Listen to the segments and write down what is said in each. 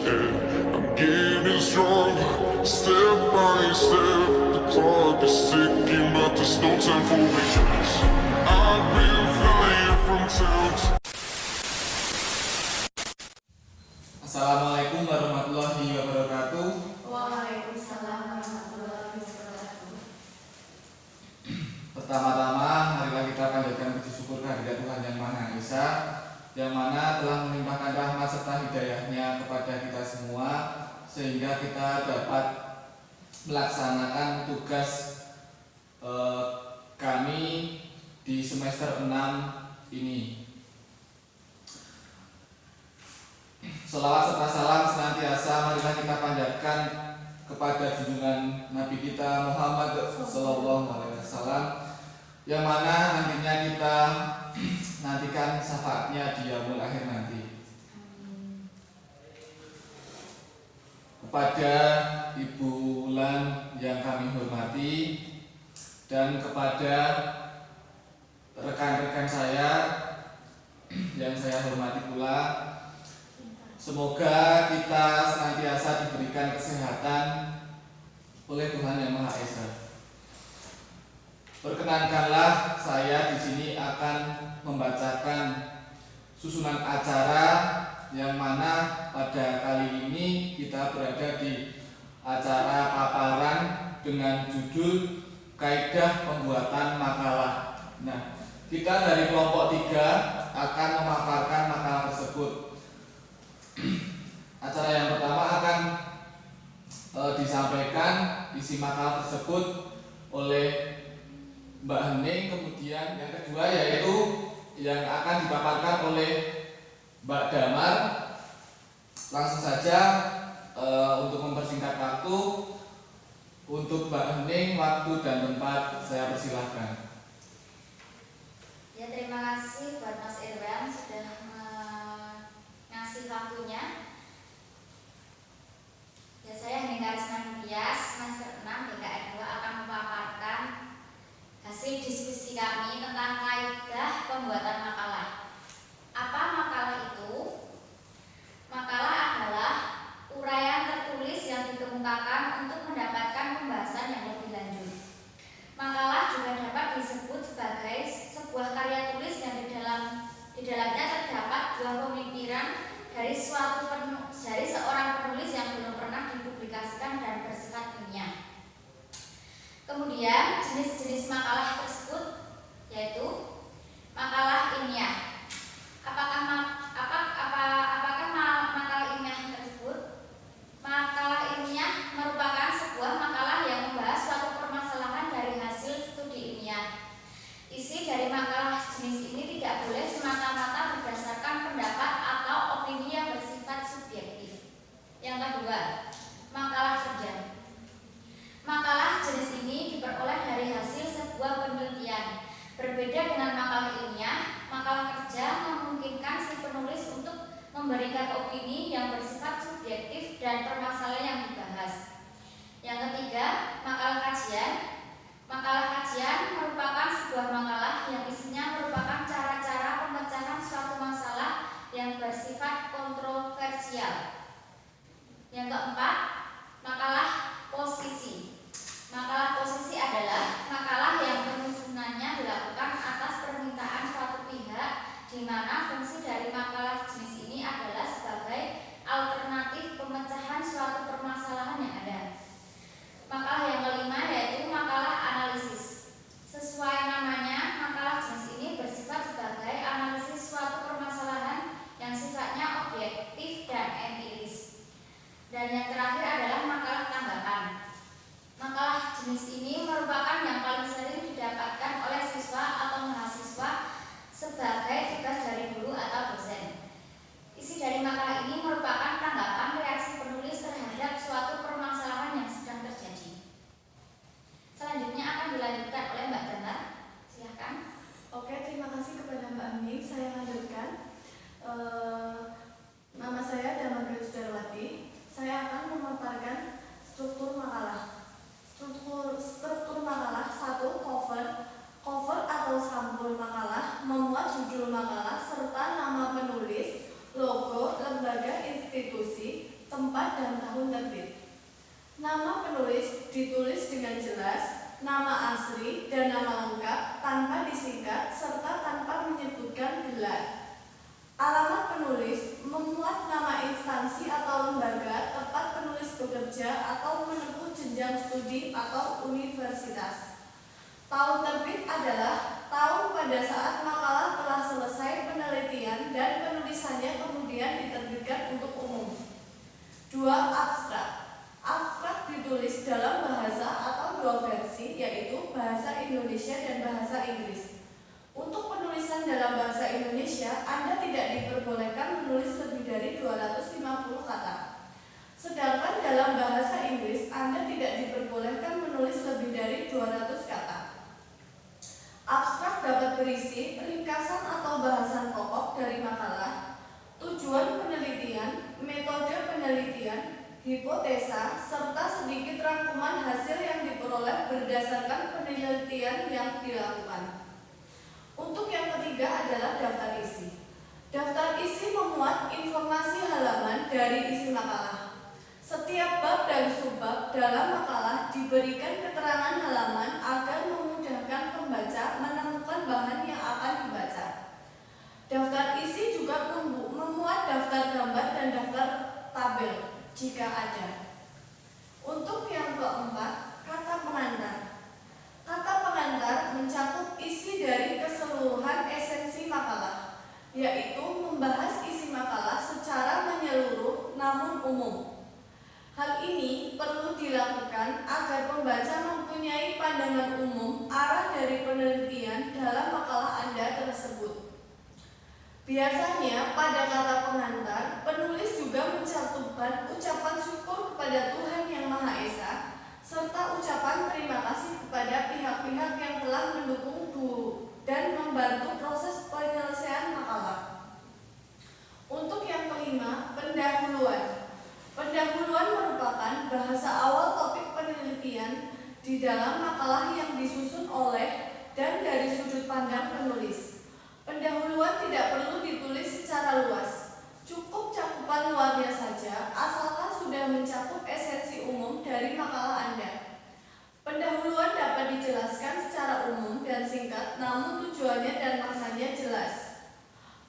and I'm getting stronger, step by step. The clock is ticking, but there's no time for weakness. I've been flying from town to Assalamualaikum warahmatullahi wabarakatuh. Waalaikumsalam warahmatullahi wabarakatuh. Pertama-tama, marilah kita panjatkan puji syukur kehadirat Tuhan Yang Maha Esa, yang mana telah melimpahkan rahmat serta hidayahnya kepada kita semua, sehingga kita dapat melaksanakan tugas kami di semester 6 ini. Selawat serta salam senantiasa marilah kita panjatkan kepada junjungan Nabi kita Muhammad Sallallahu Alaihi Wasallam, yang mana nantinya kita nantikan syafaatnya di yaumul akhir nanti. Kepada Ibu Wulan yang kami hormati dan kepada rekan-rekan saya yang saya hormati pula, semoga kita senantiasa diberikan kesehatan oleh Tuhan Yang Maha Esa. Perkenankanlah saya di sini akan membacakan susunan acara, yang mana pada kali ini kita berada di acara paparan dengan judul Kaidah Pembuatan Makalah. Nah, kita dari kelompok 3 akan memaparkan makalah tersebut. Acara yang pertama akan disampaikan isi makalah tersebut oleh Mbak Hening, kemudian yang kedua yaitu yang akan dipaparkan oleh Mbak Damar. Langsung saja untuk mempersingkat waktu, untuk Mbak Hening, waktu dan tempat saya persilahkan. Ya, terima kasih buat Mas Irwan sudah ngasih waktunya. Ya, saya Hening Karisma Tias, semester 6 BKN 2 akan memaparkan hasil diskusi kami tentang kaidah pembuatan makalah. Apa makalah itu? Makalah adalah uraian tertulis yang dikemukakan untuk mendapatkan pembahasan yang lebih lanjut. Makalah juga dapat disebut sebagai sebuah karya tulis yang di dalamnya terdapat buah pemikiran dari seorang penulis yang belum pernah dipublikasikan dan bersifat ilmiah. Kemudian jenis-jenis makalah tersebut yaitu makalah ilmiah. Apakah makalah ilmiah tersebut? Makalah ilmiah merupakan sebuah makalah yang membahas suatu permasalahan dari hasil studi ilmiah. Isi dari makalah jenis ini tidak boleh semata-mata berdasarkan pendapat atau opini yang bersifat subjektif. Yang kedua, makalah kerja. Makalah jenis ini diperoleh dari hasil sebuah penelitian. Berbeda dengan makalah ilmiah, makalah kerja memungkinkan si penulis untuk memberikan opini yang bersifat subjektif dan permasalahan yang dibahas. Yang ketiga, makalah kajian. Makalah kajian merupakan sebuah makalah yang isinya merupakan cara-cara pemecahan suatu masalah yang bersifat kontroversial. Yang keempat, makalah posisi. Makalah posisi adalah makalah yang penyusunannya dilakukan atas permintaan suatu pihak, di mana fungsi dari makalah jenis ini adalah sebagai alternatif tempat dan tahun terbit. Nama penulis ditulis dengan jelas, nama asli dan nama lengkap tanpa disingkat serta tanpa menyebutkan gelar. Alamat penulis memuat nama instansi atau lembaga tempat penulis bekerja atau menempuh jenjang studi atau universitas. Tahun terbit adalah tahun pada saat makalah telah selesai penelitian dan penulisannya kemudian diterbitkan untuk umum. 2. Abstrak. Abstrak ditulis dalam bahasa atau dua versi, yaitu bahasa Indonesia dan bahasa Inggris. Untuk penulisan dalam bahasa Indonesia, Anda tidak diperbolehkan menulis lebih dari 250 kata. Sedangkan dalam bahasa Inggris, Anda tidak diperbolehkan menulis lebih dari 200 kata. Abstrak dapat berisi ringkasan atau bahasan pokok dari makalah, tujuan penelitian, metode penelitian, hipotesa, serta sedikit rangkuman hasil yang diperoleh berdasarkan penelitian yang dilakukan. Untuk yang ketiga adalah daftar isi. Daftar isi memuat informasi halaman dari isi makalah. Setiap bab dan subbab dalam makalah diberikan keterangan halaman agar memudahkan pembaca menemukan bahan yang akan dibaca. Daftar isi juga memuat daftar gambar dan daftar tabel jika ada. Untuk yang keempat, kata pengantar. Kata pengantar mencakup isi dari keseluruhan esensi makalah, yaitu membahas isi makalah secara menyeluruh namun umum. Hal ini perlu dilakukan agar pembaca mempunyai pandangan umum arah dari penelitian dalam makalah Anda tersebut. Biasanya pada kata pengantar, penulis juga mencantumkan ucapan syukur kepada Tuhan Yang Maha Esa, serta ucapan terima kasih kepada pihak-pihak yang telah mendukung dan membantu proses penyelesaian makalah. Untuk yang kelima, pendahuluan. Pendahuluan merupakan bahasa awal topik penelitian di dalam makalah yang disusun oleh dan dari sudut pandang penulis. Pendahuluan tidak perlu ditulis secara luas, cukup cakupan luarnya saja, asalkan sudah mencakup esensi umum dari makalah Anda. Pendahuluan dapat dijelaskan secara umum dan singkat, namun tujuannya dan maknanya jelas.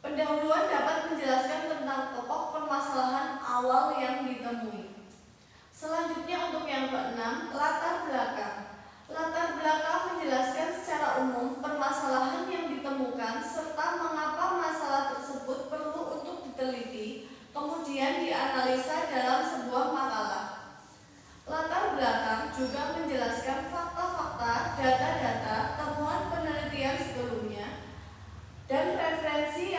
Pendahuluan dapat menjelaskan tentang pokok permasalahan awal yang ditemui. Selanjutnya untuk yang keenam, latar belakang. Latar belakang menjelaskan secara umum permasalahan yang ditemukan serta mengapa masalah tersebut perlu untuk diteliti, kemudian dianalisa dalam sebuah makalah. Latar belakang juga menjelaskan fakta-fakta, data-data, temuan penelitian sebelumnya, dan referensi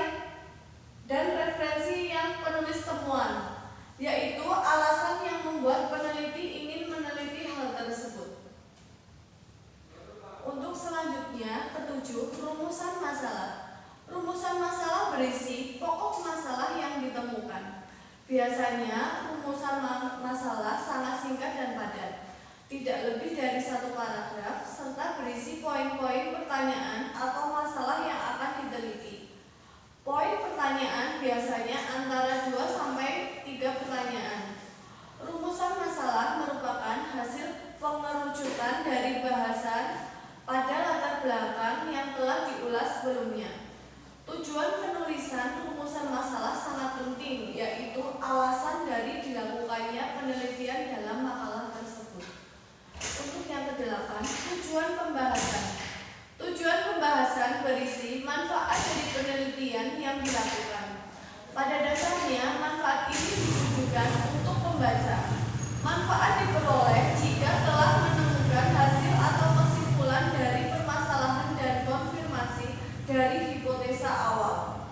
yang penulis temuan, yaitu alasan yang membuat peneliti ingin meneliti hal tersebut. Untuk selanjutnya, ketujuh, rumusan masalah. Rumusan masalah berisi pokok masalah yang ditemukan. Biasanya, rumusan masalah sangat singkat dan padat, tidak lebih dari satu paragraf, serta berisi poin-poin pertanyaan atau masalah yang akan diteliti. Poin pertanyaan biasanya antara 2 sampai 3 pertanyaan. Rumusan masalah merupakan hasil pengerucutan dari bahasan pada latar belakang yang telah diulas sebelumnya. Tujuan penulisan rumusan masalah sangat penting, yaitu alasan dari dilakukannya penelitian dalam makalah tersebut. Untuk yang kedelapan, tujuan pembahasan. Tujuan pembahasan berisi manfaat dari penelitian yang dilakukan. Pada dasarnya, manfaat ini ditujukan untuk pembaca. Manfaat diperoleh jika telah menemukan hasil atau kesimpulan dari permasalahan dan konfirmasi dari hipotesa awal.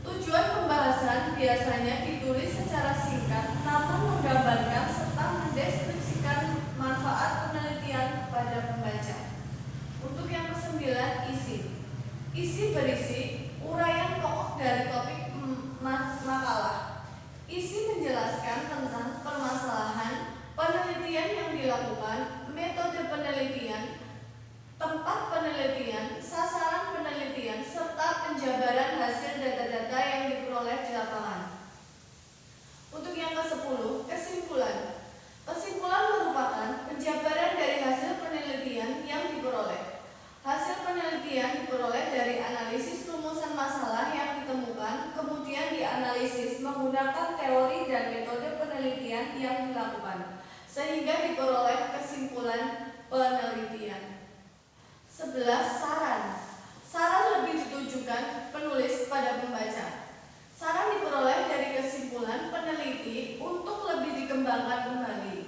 Tujuan pembahasan biasanya ditulis secara singkat, namun menggambarkan serta mendeskripsikan manfaat penelitian kepada pembaca. Untuk yang kesembilan, isi. Isi berisi uraian pokok dari topik makalah. Isi menjelaskan tentang permasalahan penelitian yang dilakukan penelitian yang dilakukan, sehingga diperoleh kesimpulan penelitian. 11. Saran. Saran lebih ditujukan penulis pada pembaca. Saran diperoleh dari kesimpulan peneliti untuk lebih dikembangkan kembali,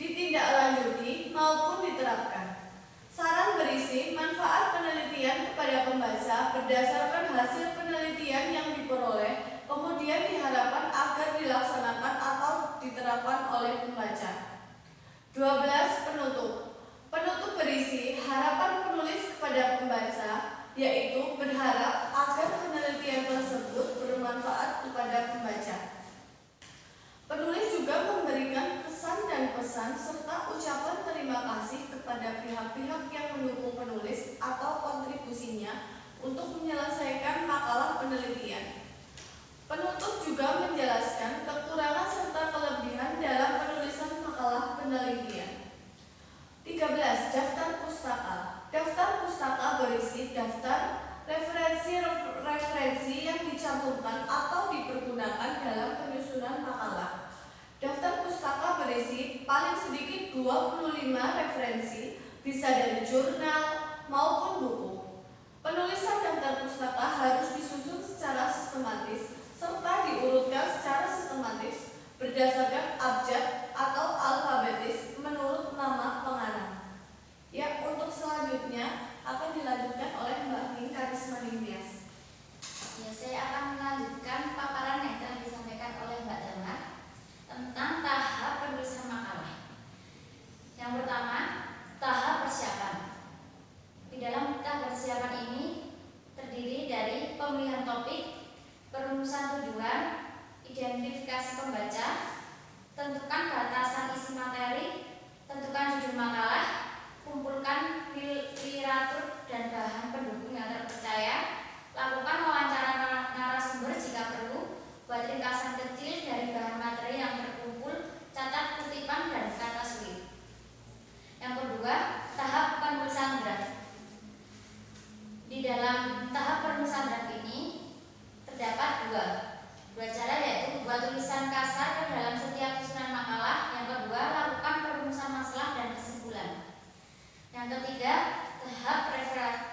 ditindaklanjuti maupun diterapkan. Saran berisi manfaat penelitian kepada pembaca berdasarkan hasil penelitian yang diperoleh, kemudian diharapkan agar dilaksanakan atau diterapkan oleh pembaca. 12. Penutup. Penutup berisi harapan penulis kepada pembaca, yaitu berharap agar penelitian tersebut bermanfaat kepada pembaca. Penulis juga memberikan kesan dan pesan serta ucapan terima kasih kepada pihak-pihak yang mendukung penulis atau kontribusinya untuk menyelesaikan makalah penelitian. Penutup juga menjelaskan kekurangan serta kelebihan dalam penulisan makalah penelitian. 13. Daftar pustaka. Daftar pustaka berisi daftar referensi yang dicantumkan atau dipergunakan dalam penyusunan makalah. Daftar pustaka berisi paling sedikit 25 referensi, bisa dari jurnal maupun buku. Penulisan daftar pustaka harus disusun secara sistematis serta diurutkan secara sistematis berdasarkan abjad atau alfabetis menurut nama pengarang. Ya, untuk selanjutnya akan dilanjutkan oleh Mbak Ning Karisma Ningtyas. Ya, saya akan melanjutkan paparan yang telah disampaikan oleh Mbak Damar tentang tahap penulisan makalah. Yang pertama, tahap persiapan. Di dalam tahap persiapan ini terdiri dari pemilihan topik, perumusan tujuan, identifikasi pembaca, tentukan batasan isi materi, tentukan judul makalah, kumpulkan literatur dan bahan pendukung yang terpercaya, lakukan wawancara narasumber jika perlu, buat ringkasan kecil dari bahan materi yang terkumpul, catat kutipan dan kata sulit. Yang kedua, tahap penulisan draft. Di dalam tahap penulisan draft ini terdapat dua cara, yaitu buat tulisan kasar ke dalam setiap susunan makalah. Yang kedua, lakukan perumusan masalah dan kesimpulan. Yang ketiga, tahap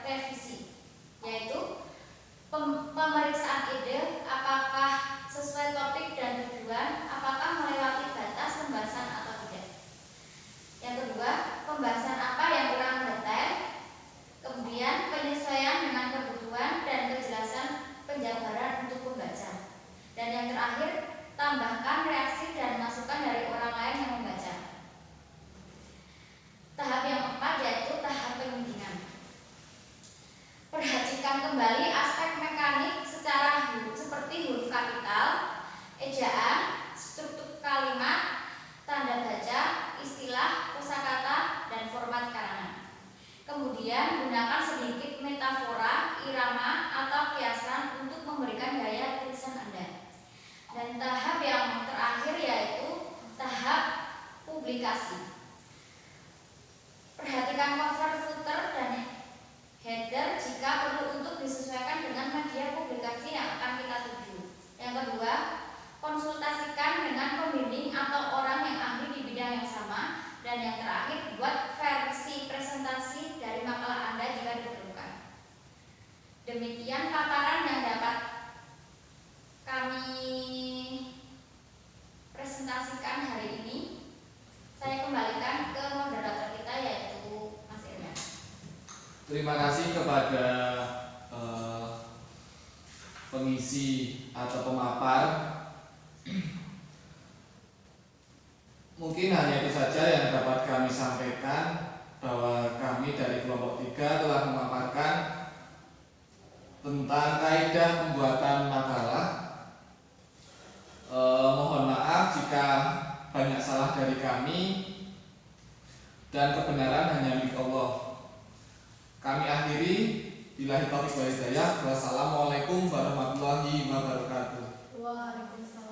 revisi, yaitu pemeriksaan ide, apakah sesuai topik dan tujuan, apakah melewati batas pembahasan atau tidak. Yang kedua, pembahasan apa yang kurang detail, kemudian penyesuaian dengan kebutuhan dan kejelasan penjabaran untuk pembaca. Dan yang terakhir, tambahkan reaksi dan masukan dari orang lain yang membaca. Tahap yang keempat yaitu tahap penyuntingan. Perhatikan kembali aspek mekanik secara seperti huruf kapital, ejaan, struktur kalimat, tanda baca, istilah, kosakata, dan format karangan. Kemudian gunakan sedikit metafora, irama, atau kiasan untuk memberikan gaya tulisan Anda. Dan tahap yang terakhir yaitu tahap publikasi. Perhatikan cover, footer, dan header jika perlu untuk disesuaikan dengan media publikasi yang akan kita tuju. Yang kedua, konsultasikan dengan pembimbing atau orang yang ahli di bidang yang sama. Dan yang terakhir, buat versi presentasi dari makalah Anda jika diperlukan. Demikian paparan yang dapat kami presentasikan hari ini. Saya kembalikan ke moderator kita, yaitu Mas Irma. Terima kasih kepada pengisi atau pemapar. Mungkin hanya itu saja yang dapat kami sampaikan, bahwa kami dari kelompok 3 telah memaparkan tentang kaidah pembuatan makalah. Mohon maaf jika banyak salah dari kami, dan kebenaran hanya milik Allah. Kami akhiri, billahi taufiq wal hidayah. Wassalamualaikum warahmatullahi wabarakatuh. Waalaikumsalam.